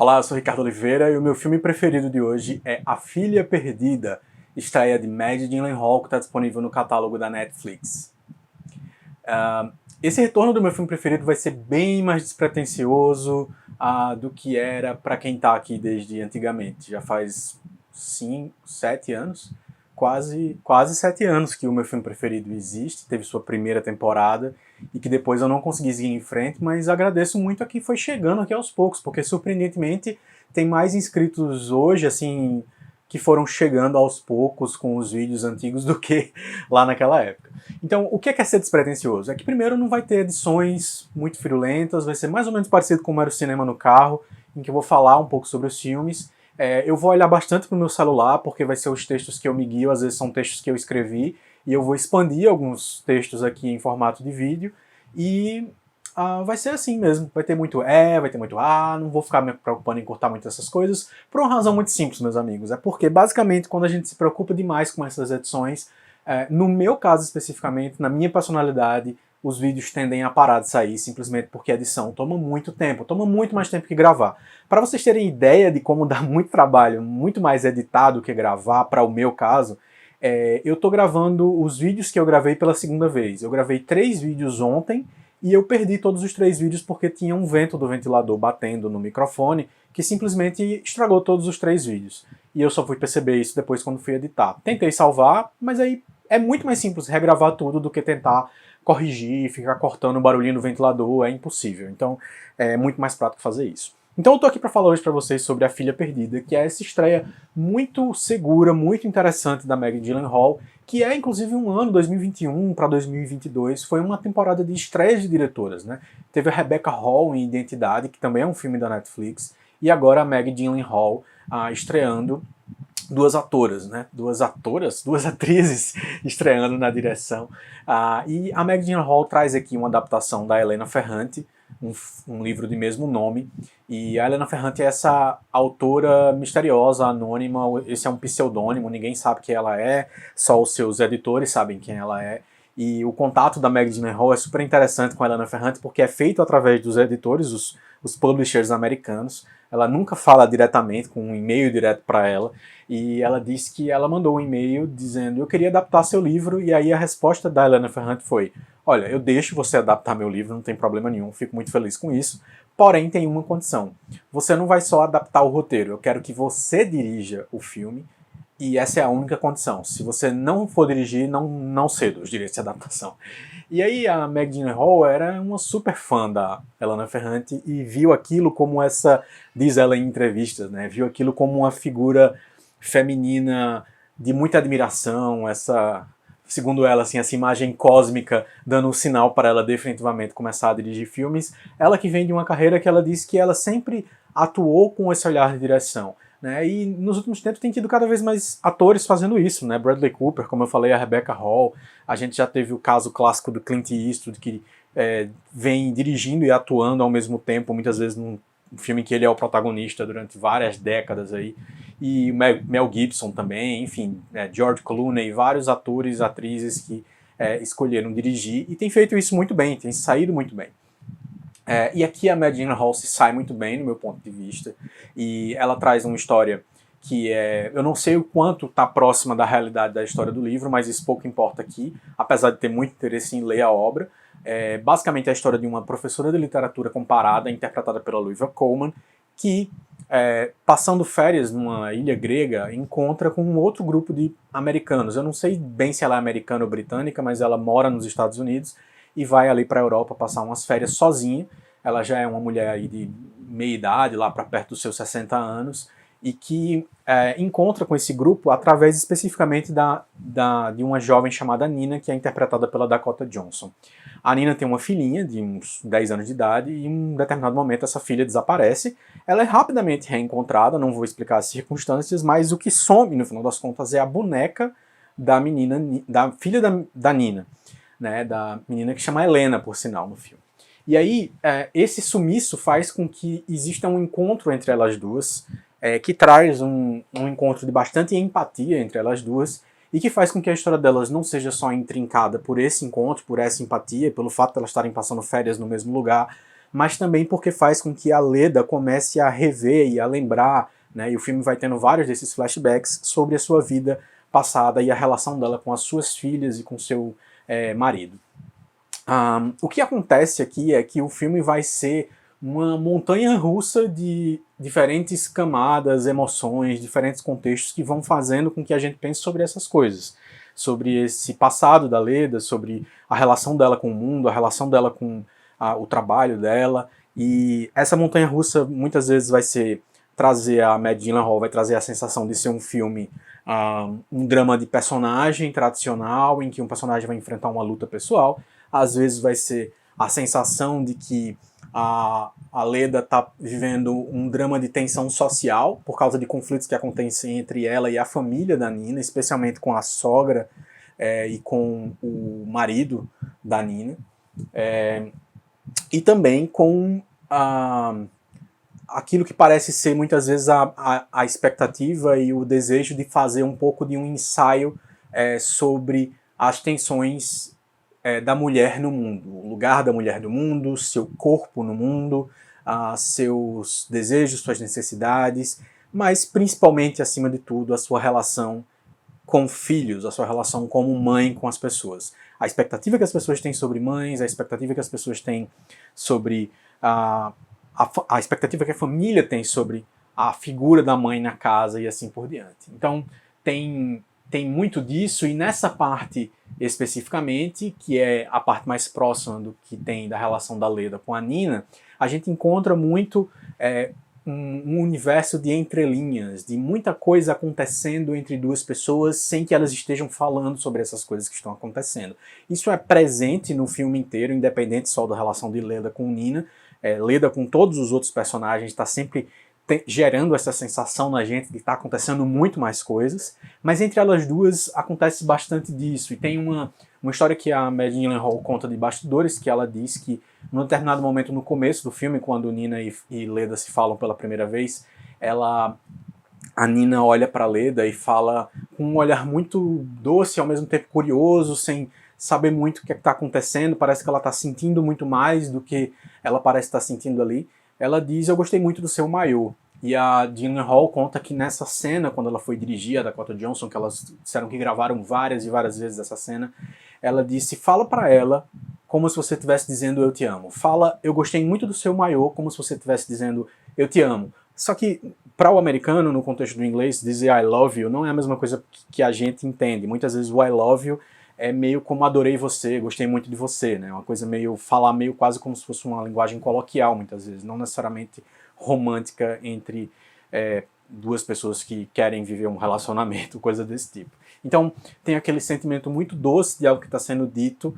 Olá, eu sou Ricardo Oliveira e o meu filme preferido de hoje é A Filha Perdida, estreia de Maggie Gyllenhaal, que está disponível no catálogo da Netflix. Esse retorno do meu filme preferido vai ser bem mais despretensioso do que era para quem está aqui desde antigamente. Já faz 7 anos, quase 7 anos que o meu filme preferido existe, teve sua primeira temporada e que depois eu não consegui seguir em frente, mas agradeço muito a quem foi chegando aqui aos poucos, porque surpreendentemente tem mais inscritos hoje, assim, que foram chegando aos poucos com os vídeos antigos do que lá naquela época. Então, o que é ser despretensioso? É que primeiro não vai ter edições muito firulentas, vai ser mais ou menos parecido com como era o cinema no carro, em que eu vou falar um pouco sobre os filmes. Eu vou olhar bastante pro meu celular, porque vai ser os textos que eu me guio, às vezes são textos que eu escrevi, e eu vou expandir alguns textos aqui em formato de vídeo, e vai ser assim mesmo. Vai ter muito vai ter muito não vou ficar me preocupando em cortar muito essas coisas, por uma razão muito simples, meus amigos. É porque, basicamente, quando a gente se preocupa demais com essas edições, no meu caso especificamente, na minha personalidade, os vídeos tendem a parar de sair simplesmente porque a edição toma muito tempo, toma muito mais tempo que gravar. Para vocês terem ideia de como dá muito trabalho, muito mais editar do que gravar, para o meu caso, eu tô gravando os vídeos que eu gravei pela segunda vez. Eu gravei 3 vídeos ontem e eu perdi todos os 3 vídeos porque tinha um vento do ventilador batendo no microfone que simplesmente estragou todos os 3 vídeos. E eu só fui perceber isso depois quando fui editar. Tentei salvar, mas aí é muito mais simples regravar tudo do que tentar corrigir, ficar cortando o barulhinho do ventilador, é impossível. Então é muito mais prático fazer isso. Então eu tô aqui para falar hoje para vocês sobre A Filha Perdida, que é essa estreia muito segura, muito interessante da Maggie Gyllenhaal, que é inclusive um ano, 2021 para 2022, foi uma temporada de estreias de diretoras, né? Teve a Rebecca Hall em Identidade, que também é um filme da Netflix, e agora a Maggie Gyllenhaal estreando, duas atoras, né? Duas atrizes estreando na direção. E a Maggie Gyllenhaal traz aqui uma adaptação da Elena Ferrante, um livro de mesmo nome, e a Elena Ferrante é essa autora misteriosa, anônima, esse é um pseudônimo, ninguém sabe quem ela é, só os seus editores sabem quem ela é, e o contato da Maggie Gyllenhaal é super interessante com a Elena Ferrante porque é feito através dos editores, os publishers americanos. Ela nunca fala diretamente, com um e-mail direto para ela, e ela disse que ela mandou um e-mail dizendo: eu queria adaptar seu livro, e aí a resposta da Elena Ferrante foi: olha, eu deixo você adaptar meu livro, não tem problema nenhum, fico muito feliz com isso, porém tem uma condição. Você não vai só adaptar o roteiro, eu quero que você dirija o filme, e essa é a única condição. Se você não for dirigir, não cedo os direitos de adaptação. E aí a Maggie Gyllenhaal era uma super fã da Elena Ferrante e viu aquilo como diz ela em entrevistas, né? Viu aquilo como uma figura feminina de muita admiração, segundo ela, assim, essa imagem cósmica dando um sinal para ela definitivamente começar a dirigir filmes. Ela que vem de uma carreira que ela disse que ela sempre atuou com esse olhar de direção, né? E nos últimos tempos tem tido cada vez mais atores fazendo isso, né? Bradley Cooper, como eu falei, a Rebecca Hall. A gente já teve o caso clássico do Clint Eastwood, que vem dirigindo e atuando ao mesmo tempo, muitas vezes num filme em que ele é o protagonista durante várias décadas aí. E Mel Gibson também, enfim, George Clooney, vários atores, atrizes que escolheram dirigir e tem feito isso muito bem, tem saído muito bem. E aqui a Maggie Gyllenhaal se sai muito bem, no meu ponto de vista, e ela traz uma história que eu não sei o quanto está próxima da realidade da história do livro, mas isso pouco importa aqui, apesar de ter muito interesse em ler a obra. Basicamente é a história de uma professora de literatura comparada, interpretada pela Olivia Colman, que, passando férias numa ilha grega, encontra com um outro grupo de americanos. Eu não sei bem se ela é americana ou britânica, mas ela mora nos Estados Unidos e vai ali para a Europa passar umas férias sozinha. Ela já é uma mulher aí de meia idade, lá para perto dos seus 60 anos, e que encontra com esse grupo através especificamente de uma jovem chamada Nina, que é interpretada pela Dakota Johnson. A Nina tem uma filhinha de uns 10 anos de idade e em um determinado momento essa filha desaparece. Ela é rapidamente reencontrada, não vou explicar as circunstâncias, mas o que some no final das contas é a boneca da menina, da filha da Nina, né, da menina que chama Helena, por sinal, no filme. E aí, esse sumiço faz com que exista um encontro entre elas duas, que traz um encontro de bastante empatia entre elas duas, e que faz com que a história delas não seja só intrincada por esse encontro, por essa empatia, pelo fato de elas estarem passando férias no mesmo lugar, mas também porque faz com que a Leda comece a rever e a lembrar, né, e o filme vai tendo vários desses flashbacks sobre a sua vida passada e a relação dela com as suas filhas e com seu marido. O que acontece aqui é que o filme vai ser uma montanha-russa de diferentes camadas, emoções, diferentes contextos que vão fazendo com que a gente pense sobre essas coisas. Sobre esse passado da Leda, sobre a relação dela com o mundo, a relação dela com o trabalho dela. E essa montanha-russa muitas vezes vai trazer a Maggie Gyllenhaal, vai trazer a sensação de ser um filme, um drama de personagem tradicional, em que um personagem vai enfrentar uma luta pessoal. Às vezes vai ser a sensação de que a Leda está vivendo um drama de tensão social por causa de conflitos que acontecem entre ela e a família da Nina, especialmente com a sogra e com o marido da Nina. E também com aquilo que parece ser muitas vezes a expectativa e o desejo de fazer um pouco de um ensaio sobre as tensões da mulher no mundo, o lugar da mulher no mundo, seu corpo no mundo, seus desejos, suas necessidades, mas principalmente, acima de tudo, a sua relação com filhos, a sua relação como mãe com as pessoas. A expectativa que as pessoas têm sobre mães, a expectativa que as pessoas têm sobre a expectativa que a família tem sobre a figura da mãe na casa e assim por diante. Então, tem muito disso, e nessa parte especificamente, que é a parte mais próxima do que tem da relação da Leda com a Nina, a gente encontra muito um universo de entrelinhas, de muita coisa acontecendo entre duas pessoas sem que elas estejam falando sobre essas coisas que estão acontecendo. Isso é presente no filme inteiro, independente só da relação de Leda com Nina. Leda com todos os outros personagens está sempre gerando essa sensação na gente de que está acontecendo muito mais coisas, mas entre elas duas acontece bastante disso, e tem uma história que a Maggie Gyllenhaal conta de bastidores, que ela diz que num determinado momento no começo do filme, quando Nina e Leda se falam pela primeira vez, a Nina olha para Leda e fala com um olhar muito doce, ao mesmo tempo curioso, sem saber muito o que está acontecendo, parece que ela está sentindo muito mais do que ela parece estar sentindo ali. Ela diz: eu gostei muito do seu maiô. E a Gyllenhaal conta que nessa cena, quando ela foi dirigir a Dakota Johnson, que elas disseram que gravaram várias e várias vezes essa cena, ela disse: fala pra ela como se você estivesse dizendo eu te amo. Fala, eu gostei muito do seu maiô, como se você estivesse dizendo eu te amo. Só que, para o americano, no contexto do inglês, dizer I love you não é a mesma coisa que a gente entende. Muitas vezes o I love you é meio como adorei você, gostei muito de você, né? Uma coisa meio, falar meio quase como se fosse uma linguagem coloquial, muitas vezes, não necessariamente romântica entre duas pessoas que querem viver um relacionamento, coisa desse tipo. Então, tem aquele sentimento muito doce de algo que está sendo dito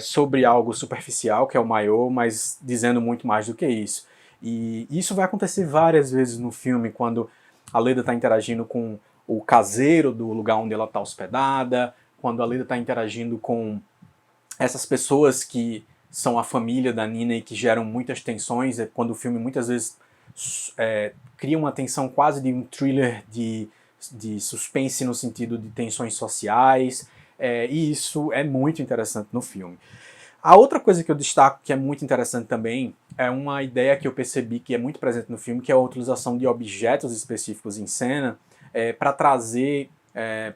sobre algo superficial, que é o maiô, mas dizendo muito mais do que isso. E isso vai acontecer várias vezes no filme, quando a Leda está interagindo com o caseiro do lugar onde ela está hospedada, quando a Leda está interagindo com essas pessoas que são a família da Nina e que geram muitas tensões, quando o filme muitas vezes cria uma tensão quase de um thriller de suspense no sentido de tensões sociais, e isso é muito interessante no filme. A outra coisa que eu destaco que é muito interessante também é uma ideia que eu percebi que é muito presente no filme, que é a utilização de objetos específicos em cena para trazer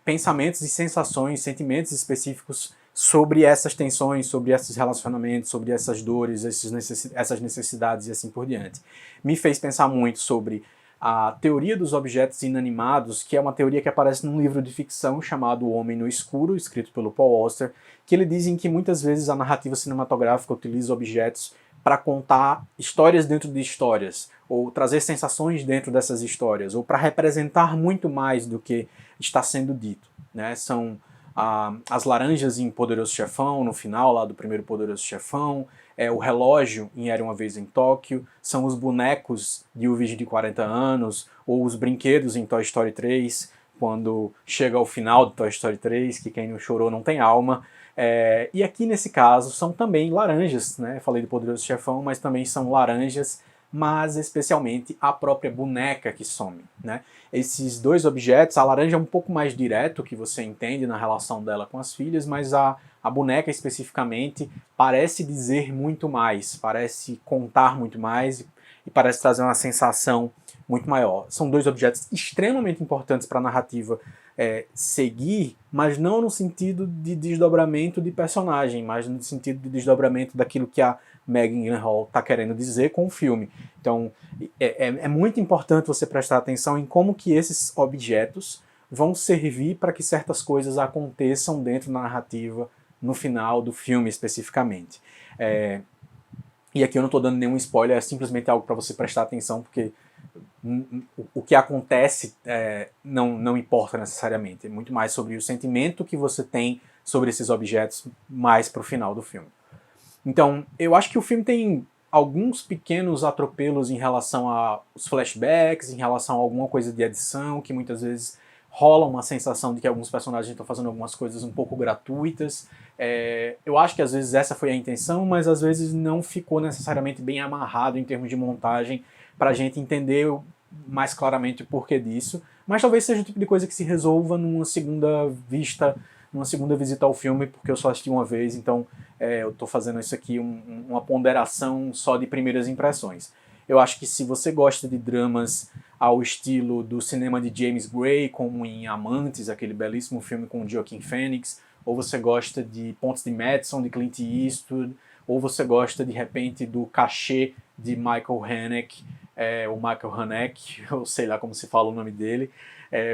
pensamentos e sensações, sentimentos específicos sobre essas tensões, sobre esses relacionamentos, sobre essas dores, essas necessidades e assim por diante. Me fez pensar muito sobre a teoria dos objetos inanimados, que é uma teoria que aparece num livro de ficção chamado O Homem no Escuro, escrito pelo Paul Auster, que ele dizem que muitas vezes a narrativa cinematográfica utiliza objetos para contar histórias dentro de histórias, ou trazer sensações dentro dessas histórias, ou para representar muito mais do que está sendo dito, né? São as laranjas em Poderoso Chefão, no final lá do primeiro Poderoso Chefão, o relógio em Era Uma Vez em Tóquio, são os bonecos de O Virgem de 40 Anos, ou os brinquedos em Toy Story 3, quando chega ao final de Toy Story 3, que quem não chorou não tem alma. E aqui nesse caso são também laranjas, né? Falei do Poderoso Chefão, mas também são laranjas mas especialmente a própria boneca que some, né? Esses dois objetos, a laranja é um pouco mais direto, que você entende na relação dela com as filhas, mas a boneca especificamente parece dizer muito mais, parece contar muito mais e parece trazer uma sensação muito maior. São dois objetos extremamente importantes para a narrativa seguir, mas não no sentido de desdobramento de personagem, mas no sentido de desdobramento daquilo que a Maggie Gyllenhaal está querendo dizer com o filme. Então, é muito importante você prestar atenção em como que esses objetos vão servir para que certas coisas aconteçam dentro da narrativa no final do filme especificamente. E aqui eu não estou dando nenhum spoiler, é simplesmente algo para você prestar atenção, porque o que acontece não importa necessariamente, é muito mais sobre o sentimento que você tem sobre esses objetos mais para o final do filme. Então, eu acho que o filme tem alguns pequenos atropelos em relação aos flashbacks, em relação a alguma coisa de edição, que muitas vezes rola uma sensação de que alguns personagens estão fazendo algumas coisas um pouco gratuitas. Eu acho que às vezes essa foi a intenção, mas às vezes não ficou necessariamente bem amarrado em termos de montagem para a gente entender mais claramente o porquê disso. Mas talvez seja o tipo de coisa que se resolva numa segunda vista, numa segunda visita ao filme, porque eu só assisti uma vez, então eu estou fazendo isso aqui uma ponderação só de primeiras impressões. Eu acho que se você gosta de dramas ao estilo do cinema de James Gray, como em Amantes, aquele belíssimo filme com Joaquin Phoenix, ou você gosta de Pontes de Madison, de Clint Eastwood, ou você gosta, de repente, do Cachê, de Michael Haneke, o Michael Haneke, eu sei lá como se fala o nome dele,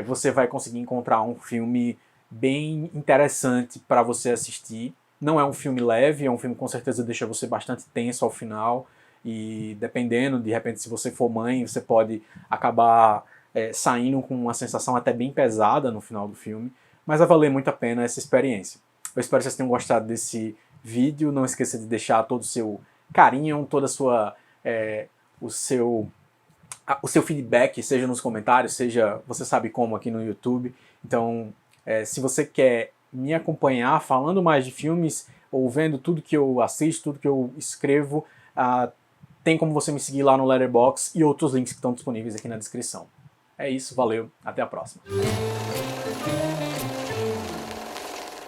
você vai conseguir encontrar um filme bem interessante para você assistir. Não é um filme leve, é um filme que com certeza deixa você bastante tenso ao final, e dependendo, de repente, se você for mãe, você pode acabar saindo com uma sensação até bem pesada no final do filme, mas vai valer muito a pena essa experiência. Eu espero que vocês tenham gostado desse vídeo, não esqueça de deixar todo o seu carinho, toda a sua, o seu feedback, seja nos comentários, seja você sabe como aqui no YouTube. Então, se você quer me acompanhar falando mais de filmes, ou vendo tudo que eu assisto, tudo que eu escrevo, tem como você me seguir lá no Letterboxd e outros links que estão disponíveis aqui na descrição. É isso, valeu, até a próxima.